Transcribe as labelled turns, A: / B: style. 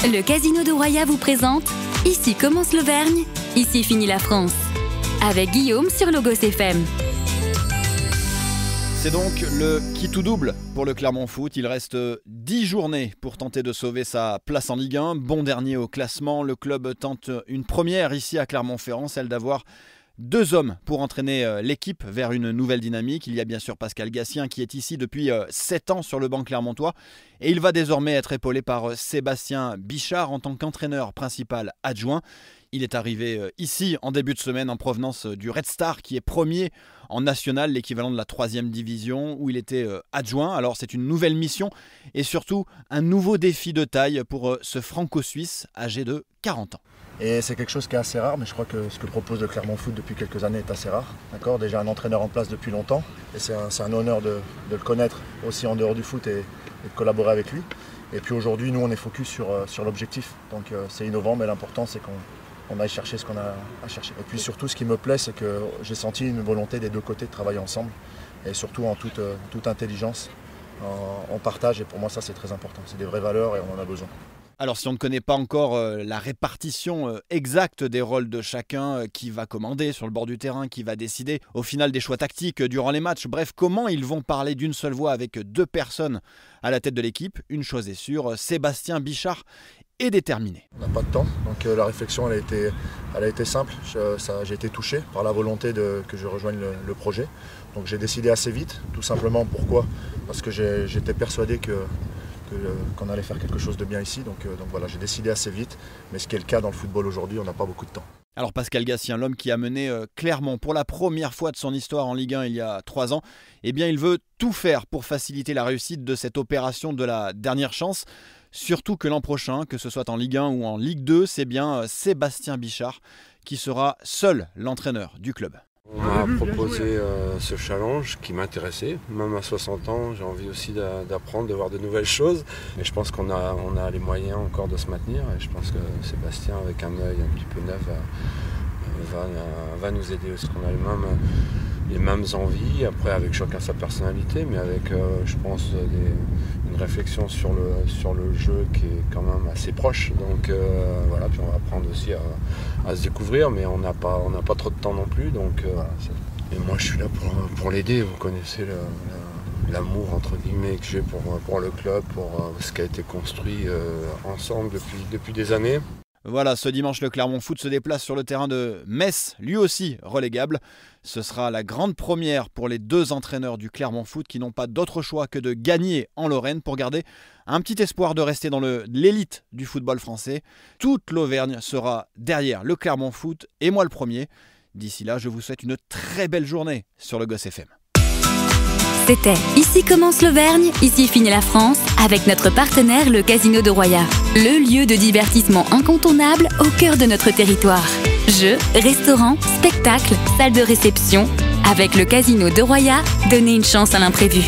A: Le Casino de Roya vous présente Ici commence l'Auvergne, ici finit la France. Avec Guillaume sur Logos FM.
B: C'est donc le qui tout double pour le Clermont Foot. Il reste 10 journées pour tenter de sauver sa place en Ligue 1. Bon dernier au classement, le club tente une première ici à Clermont-Ferrand, celle d'avoir 2 hommes pour entraîner l'équipe vers une nouvelle dynamique. Il y a bien sûr Pascal Gassien qui est ici depuis 7 ans sur le banc clermontois. Et il va désormais être épaulé par Sébastien Bichard en tant qu'entraîneur principal adjoint. Il est arrivé ici en début de semaine en provenance du Red Star qui est premier en national, l'équivalent de la 3e division où il était adjoint. Alors c'est une nouvelle mission et surtout un nouveau défi de taille pour ce franco-suisse âgé de 40 ans.
C: Et c'est quelque chose qui est assez rare, mais je crois que ce que propose le Clermont Foot depuis quelques années est assez rare. D'accord, déjà un entraîneur en place depuis longtemps et c'est un honneur de le connaître aussi en dehors du foot et de collaborer avec lui. Et puis aujourd'hui, nous on est focus sur l'objectif. Donc c'est innovant, mais l'important c'est qu'on aille chercher ce qu'on a à chercher. Et puis surtout, ce qui me plaît, c'est que j'ai senti une volonté des deux côtés de travailler ensemble et surtout en toute intelligence, en partage. Et pour moi, ça, c'est très important. C'est des vraies valeurs et on en a besoin.
B: Alors si on ne connaît pas encore la répartition exacte des rôles de chacun, qui va commander sur le bord du terrain, qui va décider au final des choix tactiques durant les matchs, bref, comment ils vont parler d'une seule voix avec 2 personnes à la tête de l'équipe, une chose est sûre, Sébastien Bichard est déterminé.
C: On n'a pas de temps, donc la réflexion elle a été simple. J'ai été touché par la volonté que je rejoigne le projet. Donc j'ai décidé assez vite, tout simplement. Pourquoi ? Parce que j'étais persuadé qu'on allait faire quelque chose de bien ici, donc voilà, j'ai décidé assez vite, mais ce qui est le cas dans le football aujourd'hui, on n'a pas beaucoup de temps.
B: Alors Pascal Gassien, l'homme qui a mené Clermont pour la première fois de son histoire en Ligue 1 il y a 3 ans, eh bien il veut tout faire pour faciliter la réussite de cette opération de la dernière chance, surtout que l'an prochain, que ce soit en Ligue 1 ou en Ligue 2, c'est bien Sébastien Bichard qui sera seul l'entraîneur du club.
D: On m'a proposé ce challenge qui m'intéressait, même à 60 ans, j'ai envie aussi d'apprendre, de voir de nouvelles choses. Mais je pense qu'on a les moyens encore de se maintenir et je pense que Sébastien, avec un œil un petit peu neuf, va nous aider parce qu'on a les mêmes envies, après avec chacun sa personnalité, mais avec, je pense, une réflexion sur le jeu qui est quand même assez proche. Donc voilà, puis on va apprendre aussi à se découvrir, mais on n'a pas trop de temps non plus. Donc, et moi je suis là pour l'aider, vous connaissez l'amour entre guillemets que j'ai pour le club, pour ce qui a été construit ensemble depuis des années.
B: Voilà, ce dimanche, le Clermont Foot se déplace sur le terrain de Metz, lui aussi relégable. Ce sera la grande première pour les 2 entraîneurs du Clermont Foot qui n'ont pas d'autre choix que de gagner en Lorraine pour garder un petit espoir de rester dans l'élite du football français. Toute l'Auvergne sera derrière le Clermont Foot et moi le premier. D'ici là, je vous souhaite une très belle journée sur Logos FM.
A: C'était Ici commence l'Auvergne, ici finit la France, avec notre partenaire le Casino de Roya. Le lieu de divertissement incontournable au cœur de notre territoire. Jeux, restaurants, spectacles, salles de réception. Avec le Casino de Roya, donnez une chance à l'imprévu.